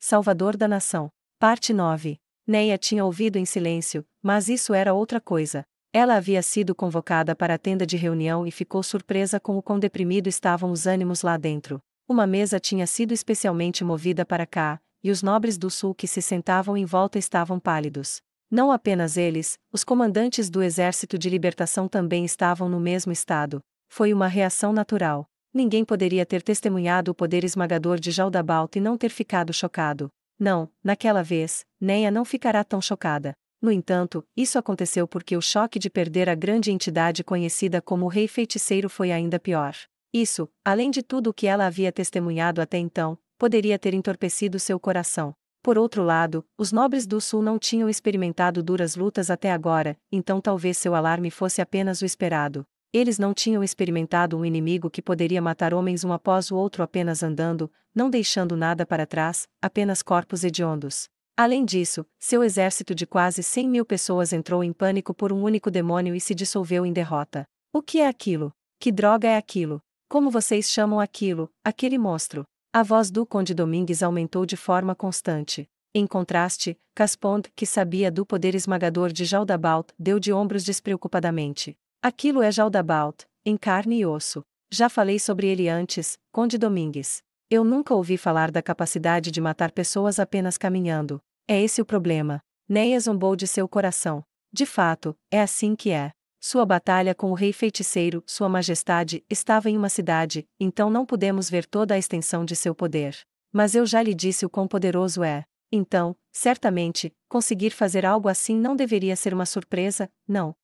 Salvador da Nação. Parte 9. Neia tinha ouvido em silêncio, mas isso era outra coisa. Ela havia sido convocada para a tenda de reunião e ficou surpresa com o quão deprimido estavam os ânimos lá dentro. Uma mesa tinha sido especialmente movida para cá, e os nobres do sul que se sentavam em volta estavam pálidos. Não apenas eles, os comandantes do Exército de Libertação também estavam no mesmo estado. Foi uma reação natural. Ninguém poderia ter testemunhado o poder esmagador de Jaldabaoth e não ter ficado chocado. Não, naquela vez, Neia não ficará tão chocada. No entanto, isso aconteceu porque o choque de perder a grande entidade conhecida como o Rei Feiticeiro foi ainda pior. Isso, além de tudo o que ela havia testemunhado até então, poderia ter entorpecido seu coração. Por outro lado, os nobres do sul não tinham experimentado duras lutas até agora, então talvez seu alarme fosse apenas o esperado. Eles não tinham experimentado um inimigo que poderia matar homens um após o outro apenas andando, não deixando nada para trás, apenas corpos hediondos. Além disso, seu exército de quase 100.000 pessoas entrou em pânico por um único demônio e se dissolveu em derrota. O que é aquilo? Que droga é aquilo? Como vocês chamam aquilo, aquele monstro? A voz do Conde Domingues aumentou de forma constante. Em contraste, Caspond, que sabia do poder esmagador de Jaldabaoth, deu de ombros despreocupadamente. Aquilo é Jaldabaoth, em carne e osso. Já falei sobre ele antes, Conde Domingues. Eu nunca ouvi falar da capacidade de matar pessoas apenas caminhando. É esse o problema. Neia zombou de seu coração. De fato, é assim que é. Sua batalha com o Rei Feiticeiro, Sua Majestade, estava em uma cidade, então não pudemos ver toda a extensão de seu poder. Mas eu já lhe disse o quão poderoso é. Então, certamente, conseguir fazer algo assim não deveria ser uma surpresa, não.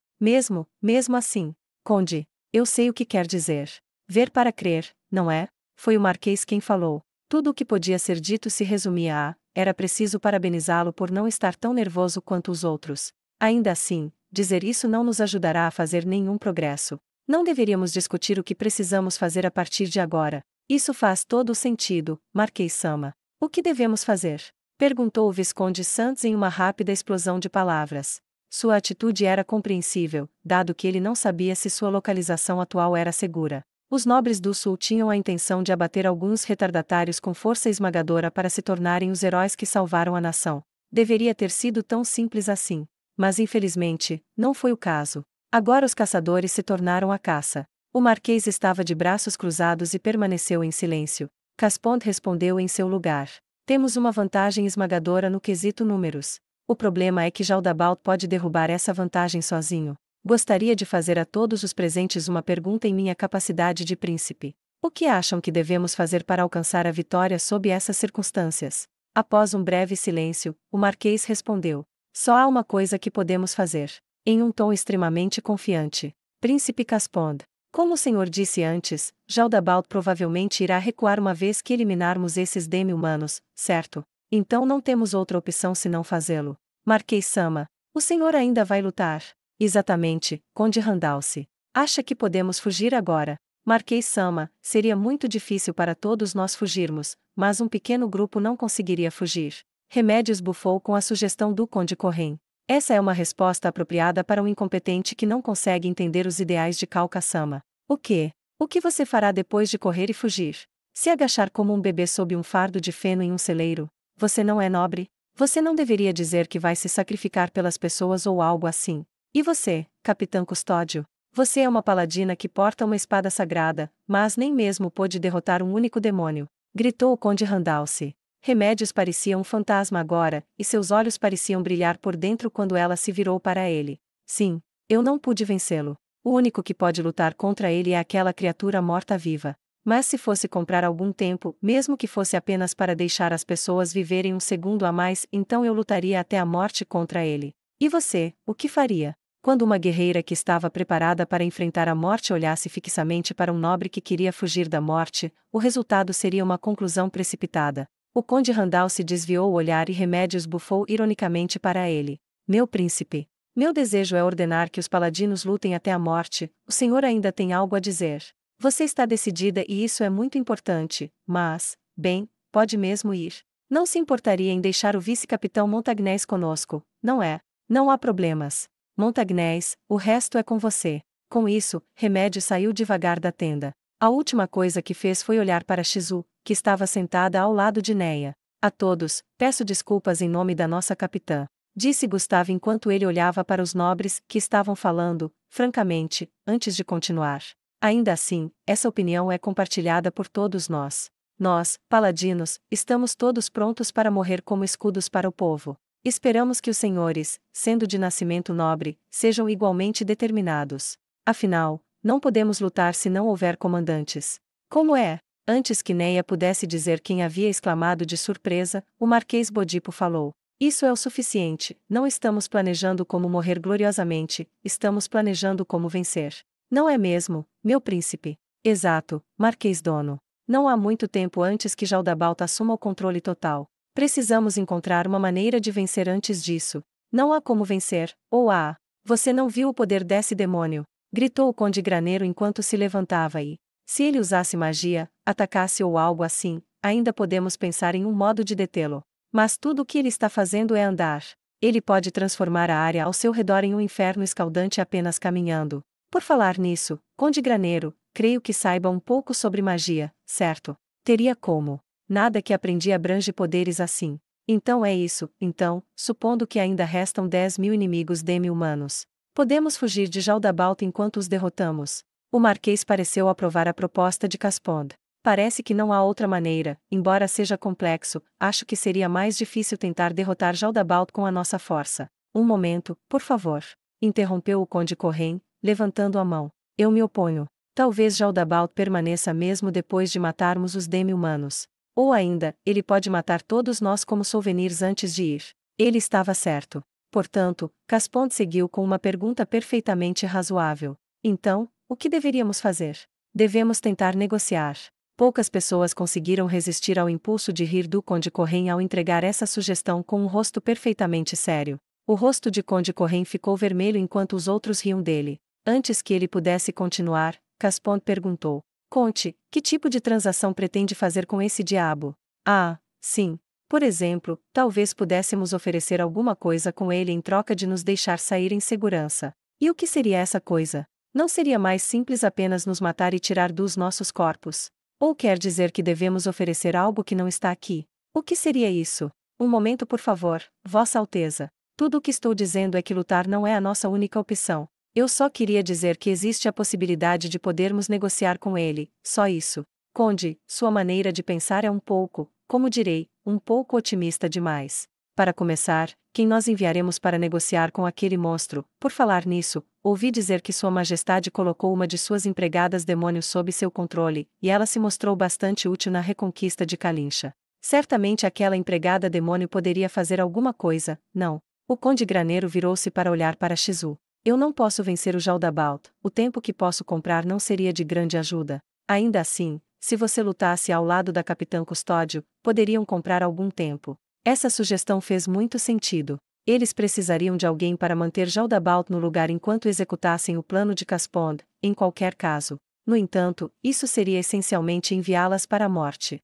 Mesmo assim. Conde, eu sei o que quer dizer. Ver para crer, não é? Foi o Marquês quem falou. Tudo o que podia ser dito se resumia a: era preciso parabenizá-lo por não estar tão nervoso quanto os outros. Ainda assim, dizer isso não nos ajudará a fazer nenhum progresso. Não deveríamos discutir o que precisamos fazer a partir de agora. Isso faz todo o sentido, Marquês Sama. O que devemos fazer? Perguntou o Visconde Santos em uma rápida explosão de palavras. Sua atitude era compreensível, dado que ele não sabia se sua localização atual era segura. Os nobres do sul tinham a intenção de abater alguns retardatários com força esmagadora para se tornarem os heróis que salvaram a nação. Deveria ter sido tão simples assim. Mas infelizmente, não foi o caso. Agora os caçadores se tornaram a caça. O Marquês estava de braços cruzados e permaneceu em silêncio. Caspond respondeu em seu lugar. Temos uma vantagem esmagadora no quesito números. O problema é que Jaldabaoth pode derrubar essa vantagem sozinho. Gostaria de fazer a todos os presentes uma pergunta em minha capacidade de príncipe. O que acham que devemos fazer para alcançar a vitória sob essas circunstâncias? Após um breve silêncio, o Marquês respondeu. Só há uma coisa que podemos fazer. Em um tom extremamente confiante. Príncipe Caspond. Como o senhor disse antes, Jaldabaoth provavelmente irá recuar uma vez que eliminarmos esses demi-humanos, certo? Então não temos outra opção senão fazê-lo. Marquês Sama, o senhor ainda vai lutar? Exatamente, Conde Randalce. Acha que podemos fugir agora? Marquês Sama, seria muito difícil para todos nós fugirmos, mas um pequeno grupo não conseguiria fugir. Remédios bufou com a sugestão do Conde Corren. Essa é uma resposta apropriada para um incompetente que não consegue entender os ideais de Calca-sama. O quê? O que você fará depois de correr e fugir? Se agachar como um bebê sob um fardo de feno em um celeiro? Você não é nobre? Você não deveria dizer que vai se sacrificar pelas pessoas ou algo assim. E você, Capitã Custódio? Você é uma paladina que porta uma espada sagrada, mas nem mesmo pôde derrotar um único demônio. Gritou o Conde Randalce. Remédios parecia um fantasma agora, e seus olhos pareciam brilhar por dentro quando ela se virou para ele. Sim, eu não pude vencê-lo. O único que pode lutar contra ele é aquela criatura morta-viva. Mas se fosse comprar algum tempo, mesmo que fosse apenas para deixar as pessoas viverem um segundo a mais, então eu lutaria até a morte contra ele. E você, o que faria? Quando uma guerreira que estava preparada para enfrentar a morte olhasse fixamente para um nobre que queria fugir da morte, o resultado seria uma conclusão precipitada. O Conde Randall se desviou o olhar e Remédios bufou ironicamente para ele. Meu príncipe. Meu desejo é ordenar que os paladinos lutem até a morte. O senhor ainda tem algo a dizer. Você está decidida e isso é muito importante, mas, bem, pode mesmo ir. Não se importaria em deixar o vice-capitão Montagnés conosco, não é? Não há problemas. Montagnés, o resto é com você. Com isso, Remédio saiu devagar da tenda. A última coisa que fez foi olhar para Shizu, que estava sentada ao lado de Neia. A todos, peço desculpas em nome da nossa capitã, disse Gustavo enquanto ele olhava para os nobres que estavam falando, francamente, antes de continuar. Ainda assim, essa opinião é compartilhada por todos nós. Nós, paladinos, estamos todos prontos para morrer como escudos para o povo. Esperamos que os senhores, sendo de nascimento nobre, sejam igualmente determinados. Afinal, não podemos lutar se não houver comandantes. Como é? Antes que Neia pudesse dizer quem havia exclamado de surpresa, o Marquês Bodipo falou. Isso é o suficiente, não estamos planejando como morrer gloriosamente, estamos planejando como vencer. Não é mesmo, meu príncipe? Exato, Marquês Dono. Não há muito tempo antes que Jaldabaoth assuma o controle total. Precisamos encontrar uma maneira de vencer antes disso. Não há como vencer, ou há. Você não viu o poder desse demônio? Gritou o Conde Graneiro enquanto se levantava e, se ele usasse magia, atacasse ou algo assim, ainda podemos pensar em um modo de detê-lo. Mas tudo o que ele está fazendo é andar. Ele pode transformar a área ao seu redor em um inferno escaldante apenas caminhando. Por falar nisso, Conde Graneiro, creio que saiba um pouco sobre magia, certo? Teria como. Nada que aprendi abrange poderes assim. Então é isso, então, supondo que ainda restam 10.000 inimigos demi-humanos. Podemos fugir de Jaldabaoth enquanto os derrotamos. O Marquês pareceu aprovar a proposta de Caspond. Parece que não há outra maneira, embora seja complexo, acho que seria mais difícil tentar derrotar Jaldabaoth com a nossa força. Um momento, por favor. Interrompeu o Conde Correm, levantando a mão. Eu me oponho. Talvez Jaldabaoth permaneça mesmo depois de matarmos os demi-humanos. Ou ainda, ele pode matar todos nós como souvenirs antes de ir. Ele estava certo. Portanto, Caspond seguiu com uma pergunta perfeitamente razoável. Então, o que deveríamos fazer? Devemos tentar negociar. Poucas pessoas conseguiram resistir ao impulso de rir do Conde Correm ao entregar essa sugestão com um rosto perfeitamente sério. O rosto de Conde Correm ficou vermelho enquanto os outros riam dele. Antes que ele pudesse continuar, Caspond perguntou. Conte, que tipo de transação pretende fazer com esse diabo? Ah, sim. Por exemplo, talvez pudéssemos oferecer alguma coisa com ele em troca de nos deixar sair em segurança. E o que seria essa coisa? Não seria mais simples apenas nos matar e tirar dos nossos corpos? Ou quer dizer que devemos oferecer algo que não está aqui? O que seria isso? Um momento, por favor, Vossa Alteza. Tudo o que estou dizendo é que lutar não é a nossa única opção. Eu só queria dizer que existe a possibilidade de podermos negociar com ele, só isso. Conde, sua maneira de pensar é um pouco, como direi, um pouco otimista demais. Para começar, quem nós enviaremos para negociar com aquele monstro? Por falar nisso, ouvi dizer que Sua Majestade colocou uma de suas empregadas demônio sob seu controle, e ela se mostrou bastante útil na reconquista de Kalincha. Certamente aquela empregada demônio poderia fazer alguma coisa, não? O Conde Graneiro virou-se para olhar para Shizu. Eu não posso vencer o Jaldabaoth, o tempo que posso comprar não seria de grande ajuda. Ainda assim, se você lutasse ao lado da Capitã Custódio, poderiam comprar algum tempo. Essa sugestão fez muito sentido. Eles precisariam de alguém para manter Jaldabaoth no lugar enquanto executassem o plano de Caspond, em qualquer caso. No entanto, isso seria essencialmente enviá-las para a morte.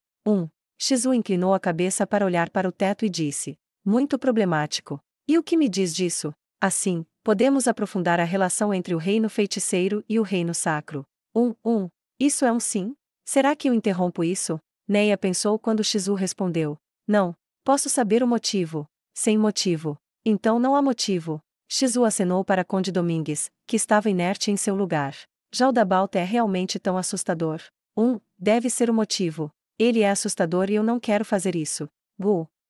Shizu inclinou a cabeça para olhar para o teto e disse. Muito problemático. E o que me diz disso? Assim, podemos aprofundar a relação entre o reino feiticeiro e o reino sacro. Isso é um sim? Será que eu interrompo isso? Neia pensou quando Shizu respondeu. Não. Posso saber o motivo. Sem motivo. Então não há motivo. Shizu acenou para Conde Domingues, que estava inerte em seu lugar. Jaldabaoth é realmente tão assustador. Deve ser o motivo. Ele é assustador e eu não quero fazer isso.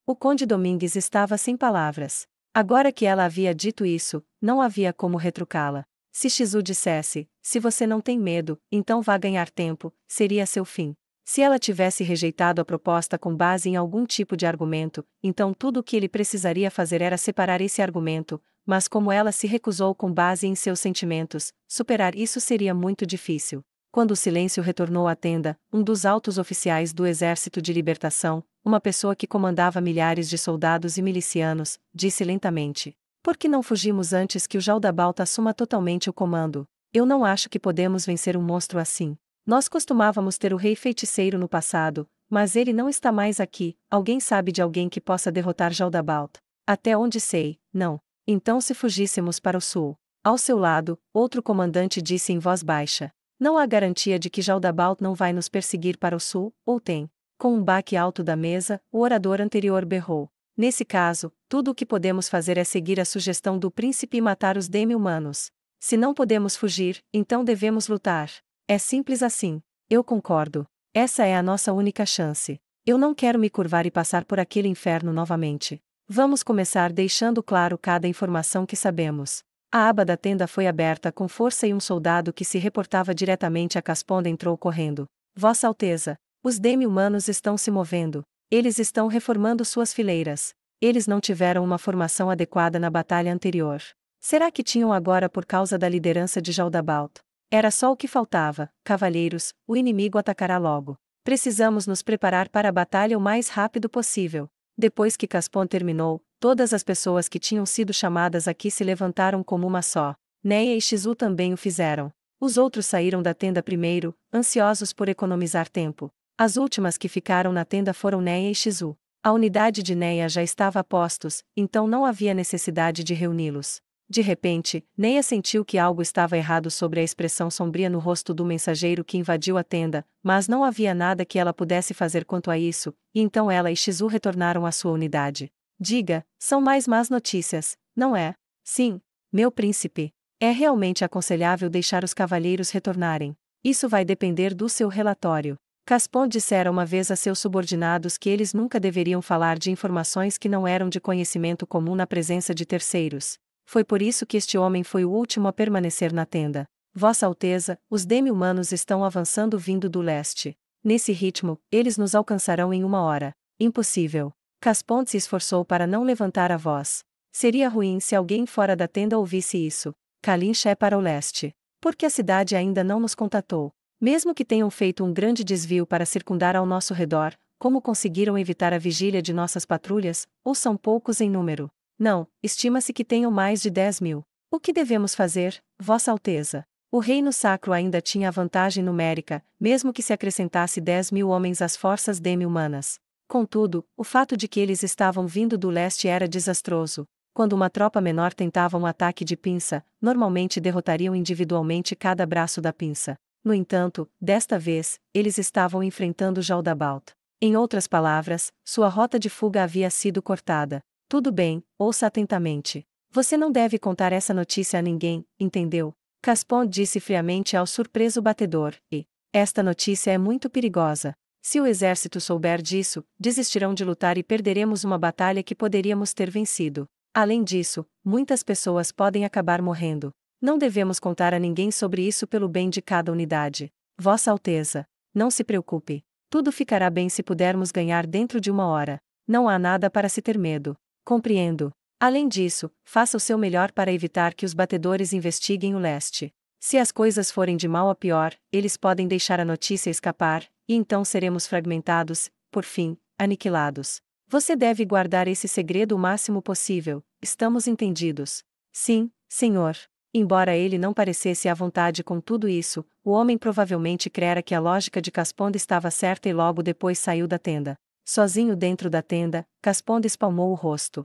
O Conde Domingues estava sem palavras. Agora que ela havia dito isso, não havia como retrucá-la. Se Shizu dissesse, se você não tem medo, então vá ganhar tempo, seria seu fim. Se ela tivesse rejeitado a proposta com base em algum tipo de argumento, então tudo o que ele precisaria fazer era separar esse argumento, mas como ela se recusou com base em seus sentimentos, superar isso seria muito difícil. Quando o silêncio retornou à tenda, um dos altos oficiais do Exército de Libertação, uma pessoa que comandava milhares de soldados e milicianos, disse lentamente: Por que não fugimos antes que o Jaldabaoth assuma totalmente o comando? Eu não acho que podemos vencer um monstro assim. Nós costumávamos ter o rei feiticeiro no passado, mas ele não está mais aqui. Alguém sabe de alguém que possa derrotar Jaldabaoth? Até onde sei, não. Então se fugíssemos para o sul. Ao seu lado, outro comandante disse em voz baixa. Não há garantia de que Jaldabaoth não vai nos perseguir para o sul, ou tem? Com um baque alto da mesa, o orador anterior berrou. Nesse caso, tudo o que podemos fazer é seguir a sugestão do príncipe e matar os demi-humanos. Se não podemos fugir, então devemos lutar. É simples assim. Eu concordo. Essa é a nossa única chance. Eu não quero me curvar e passar por aquele inferno novamente. Vamos começar deixando claro cada informação que sabemos. A aba da tenda foi aberta com força e um soldado que se reportava diretamente a Casponda entrou correndo. Vossa Alteza, os demi-humanos estão se movendo. Eles estão reformando suas fileiras. Eles não tiveram uma formação adequada na batalha anterior. Será que tinham agora por causa da liderança de Jaldabalt? Era só o que faltava, cavalheiros, o inimigo atacará logo. Precisamos nos preparar para a batalha o mais rápido possível. Depois que Caspon terminou, todas as pessoas que tinham sido chamadas aqui se levantaram como uma só. Neia e Shizu também o fizeram. Os outros saíram da tenda primeiro, ansiosos por economizar tempo. As últimas que ficaram na tenda foram Neia e Shizu. A unidade de Neia já estava a postos, então não havia necessidade de reuni-los. De repente, Neia sentiu que algo estava errado sobre a expressão sombria no rosto do mensageiro que invadiu a tenda, mas não havia nada que ela pudesse fazer quanto a isso, e então ela e Shizu retornaram à sua unidade. Diga, são mais más notícias, não é? Sim, meu príncipe. É realmente aconselhável deixar os cavalheiros retornarem. Isso vai depender do seu relatório. Caspon dissera uma vez a seus subordinados que eles nunca deveriam falar de informações que não eram de conhecimento comum na presença de terceiros. Foi por isso que este homem foi o último a permanecer na tenda. Vossa Alteza, os demi-humanos estão avançando vindo do leste. Nesse ritmo, eles nos alcançarão em 1 hora. Impossível. Caspon se esforçou para não levantar a voz. Seria ruim se alguém fora da tenda ouvisse isso. Kalincha é para o leste. Porque a cidade ainda não nos contatou. Mesmo que tenham feito um grande desvio para circundar ao nosso redor, como conseguiram evitar a vigília de nossas patrulhas, ou são poucos em número? Não, estima-se que tenham mais de 10.000. O que devemos fazer, Vossa Alteza? O reino sacro ainda tinha a vantagem numérica, mesmo que se acrescentasse 10.000 homens às forças demi-humanas. Contudo, o fato de que eles estavam vindo do leste era desastroso. Quando uma tropa menor tentava um ataque de pinça, normalmente derrotariam individualmente cada braço da pinça. No entanto, desta vez, eles estavam enfrentando Jaldabalt. Em outras palavras, sua rota de fuga havia sido cortada. Tudo bem, ouça atentamente. Você não deve contar essa notícia a ninguém, entendeu? Caspon disse friamente ao surpreso batedor, e esta notícia é muito perigosa. Se o exército souber disso, desistirão de lutar e perderemos uma batalha que poderíamos ter vencido. Além disso, muitas pessoas podem acabar morrendo. Não devemos contar a ninguém sobre isso pelo bem de cada unidade. Vossa Alteza, não se preocupe. Tudo ficará bem se pudermos ganhar dentro de 1 hora. Não há nada para se ter medo. Compreendo. Além disso, faça o seu melhor para evitar que os batedores investiguem o leste. Se as coisas forem de mal a pior, eles podem deixar a notícia escapar, e então seremos fragmentados, por fim, aniquilados. Você deve guardar esse segredo o máximo possível. Estamos entendidos? Sim, senhor. Embora ele não parecesse à vontade com tudo isso, o homem provavelmente crera que a lógica de Casponda estava certa e logo depois saiu da tenda. Sozinho dentro da tenda, Casponda espalmou o rosto.